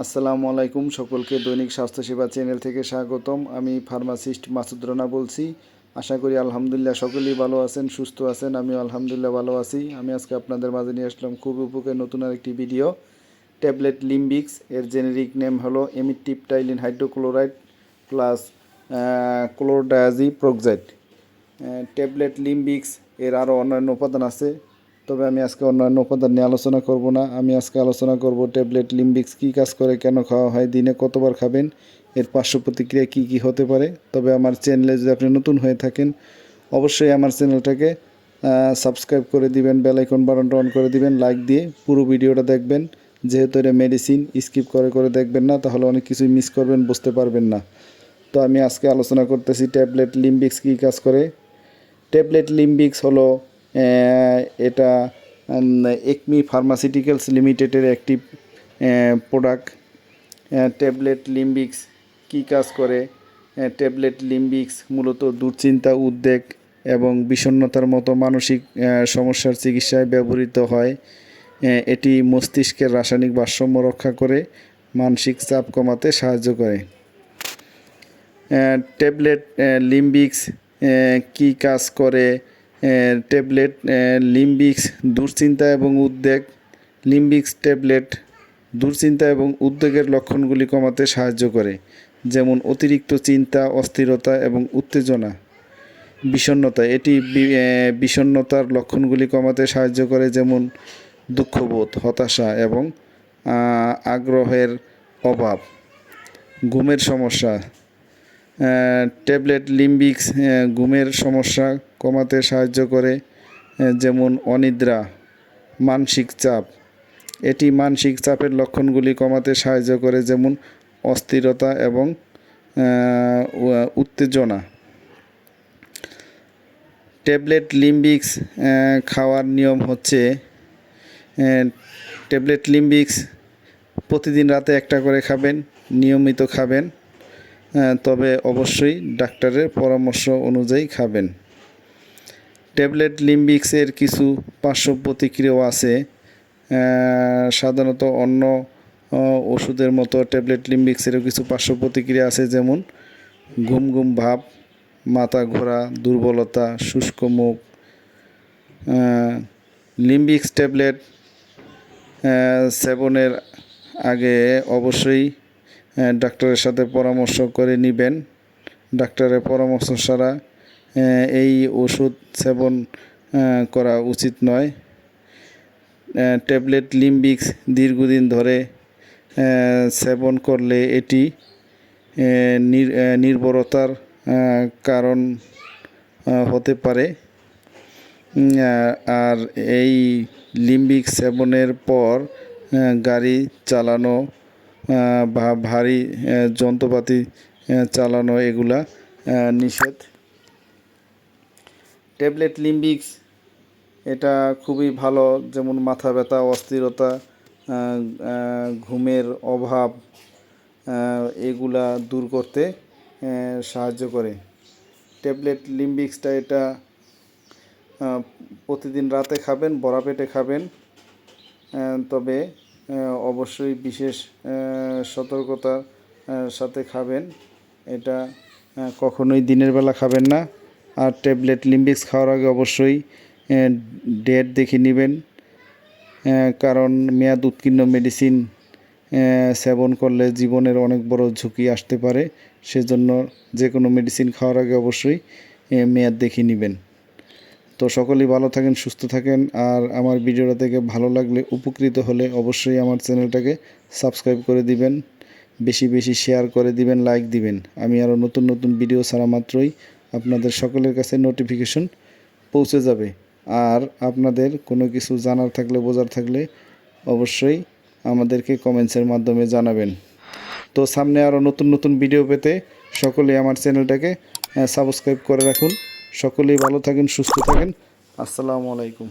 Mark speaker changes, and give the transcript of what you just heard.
Speaker 1: আসসালামু আলাইকুম সকলকে দৈনিক স্বাস্থ্যসেবা চ্যানেল থেকে স্বাগতম। আমি ফার্মাসিস্ট মাসুদ রানা বলছি। আশা করি আলহামদুলিল্লাহ সকলেই ভালো আছেন, সুস্থ আছেন। আমিও আলহামদুলিল্লাহ ভালো আছি। আমি আজকে আপনাদের মাঝে নিয়ে আসলাম খুব উপকারী নতুন আরেকটি ভিডিও। ট্যাবলেট লিম্বিক্স এর জেনেরিক নেম হলো এমিট্রিপটাইলিন হাইড্রোক্লোরাইড প্লাস ক্লোরডায়াজিপ্রোক্সাইড। ট্যাবলেট লিম্বিক্স এর আরও অন্যান্য উপাদান আছে, তবে আমি আজকে অন্যান্য উপাদান নিয়ে আলোচনা করব না। আমি আজকে আলোচনা করব ট্যাবলেট লিম্বিক্স কী কাজ করে, কেন খাওয়া হয়, দিনে কতবার খাবেন, এর পার্শ্ব প্রতিক্রিয়া কী কী হতে পারে। তবে আমার চ্যানেলে যদি আপনি নতুন হয়ে থাকেন অবশ্যই আমার চ্যানেলটাকে সাবস্ক্রাইব করে দিবেন, বেল আইকন বাটনটা অন করে দিবেন, লাইক দিয়ে পুরো ভিডিওটা দেখবেন। যেহেতু এটা মেডিসিন, স্কিপ করে দেখবেন না, তাহলে অনেক কিছুই মিস করবেন, বুঝতে পারবেন না। তো আমি আজকে আলোচনা করতেছি ট্যাবলেট লিম্বিক্স কী কাজ করে। ট্যাবলেট লিম্বিক্স হলো এটা একমি ফার্মাসিউটিক্যালস লিমিটেডের একটি প্রোডাক্ট। ট্যাবলেট লিম্বিক্স কী কাজ করে? ট্যাবলেট লিম্বিক্স মূলত দুশ্চিন্তা, উদ্বেগ এবং বিষণ্ণতার মতো মানসিক সমস্যার চিকিৎসায় ব্যবহৃত হয়। এটি মস্তিষ্কের রাসায়নিক ভারসাম্য রক্ষা করে মানসিক চাপ কমাতে সাহায্য করে। ট্যাবলেট লিম্বিক্স কী কাজ করে? ট্যাবলেট লিম্বিক্স দুশ্চিন্তা এবং উদ্বেগ। লিম্বিক্স ট্যাবলেট দুশ্চিন্তা এবং উদ্বেগের লক্ষণগুলি কমাতে সাহায্য করে, যেমন অতিরিক্ত চিন্তা, অস্থিরতা এবং উত্তেজনা। বিষণ্ণতা, এটি বিষণ্ণতার লক্ষণগুলি কমাতে সাহায্য করে, যেমন দুঃখবোধ, হতাশা এবং আগ্রহের অভাব। ঘুমের সমস্যা, ট্যাবলেট লিম্বিক্স ঘুমের সমস্যা কমাতে সাহায্য করে, যেমন অনিদ্রা, মানসিক চাপ। এটি মানসিক চাপের লক্ষণগুলি কমাতে সাহায্য করে, যেমন অস্থিরতা এবং উত্তেজনা। ট্যাবলেট লিম্বিক্স খাওয়ার নিয়ম হচ্ছে, ট্যাবলেট লিম্বিক্স প্রতিদিন রাতে একটা করে খাবেন, নিয়মিত খাবেন, তবে অবশ্যই ডাক্তারের পরামর্শ অনুযায়ী খাবেন। ট্যাবলেট লিম্বিক্সের কিছু পার্শ্ব প্রতিক্রিয়াও আছে। সাধারণত অন্য ওষুধের মতো ট্যাবলেট লিম্বিক্সেরও কিছু পার্শ্ব প্রতিক্রিয়া আছে, যেমন ঘুম ঘুম ভাব, মাথা ঘোরা, দুর্বলতা, শুষ্ক মুখ। লিম্বিক্স ট্যাবলেট সেবনের আগে অবশ্যই ডাক্তারের সাথে পরামর্শ করে নেবেন। ডাক্তারের পরামর্শ ছাড়া এই ওষুধ সেবন করা উচিত নয়। ট্যাবলেট লিম্বিক্স দীর্ঘদিন ধরে সেবন করলে এটি নির্ভরতার কারণ হতে পারে। আর এই লিম্বিক সেবনের পর গাড়ি চালানো বা ভারী যন্ত্রপাতি চালানো এগুলা নিষেধ। ট্যাবলেট লিম্বিক্স এটা খুবই ভালো, যেমন মাথা ব্যথা, অস্থিরতা, ঘুমের অভাব এগুলা দূর করতে সাহায্য করে। ট্যাবলেট লিম্বিক্সটা এটা প্রতিদিন রাতে খাবেন, ভরা পেটে খাবেন, তবে অবশ্যই বিশেষ সতর্কতার সাথে খাবেন। এটা কখনোই দিনের বেলা খাবেন না। আর ট্যাবলেট লিম্বিক্স খাওয়ার আগে অবশ্যই ডেট দেখে নেবেন, কারণ মেয়াদ উত্তীর্ণ মেডিসিন সেবন করলে জীবনের অনেক বড় ঝুঁকি আসতে পারে। সেজন্য যে কোনো মেডিসিন খাওয়ার আগে অবশ্যই মেয়াদ দেখে নেবেন। তো সকলেই ভালো থাকেন, সুস্থ থাকেন। আর আমার ভিডিওটা থেকে ভালো লাগলে, উপকৃত হলে অবশ্যই আমার চ্যানেলটাকে সাবস্ক্রাইব করে দিবেন, বেশি বেশি শেয়ার করে দিবেন, লাইক দিবেন। আমি আরও নতুন নতুন ভিডিও ছাড়া মাত্রই আপনাদের সকলের কাছে নোটিফিকেশন পৌঁছে যাবে। আর আপনাদের কোনো কিছু জানার থাকলে, বোঝার থাকলে অবশ্যই আমাদেরকে কমেন্টসের মাধ্যমে জানাবেন। তো সামনে আরও নতুন নতুন ভিডিও পেতে সকলেই আমার চ্যানেলটাকে সাবস্ক্রাইব করে রাখুন। সকলেই ভালো থাকেন, সুস্থ থাকেন। আসসালামু আলাইকুম।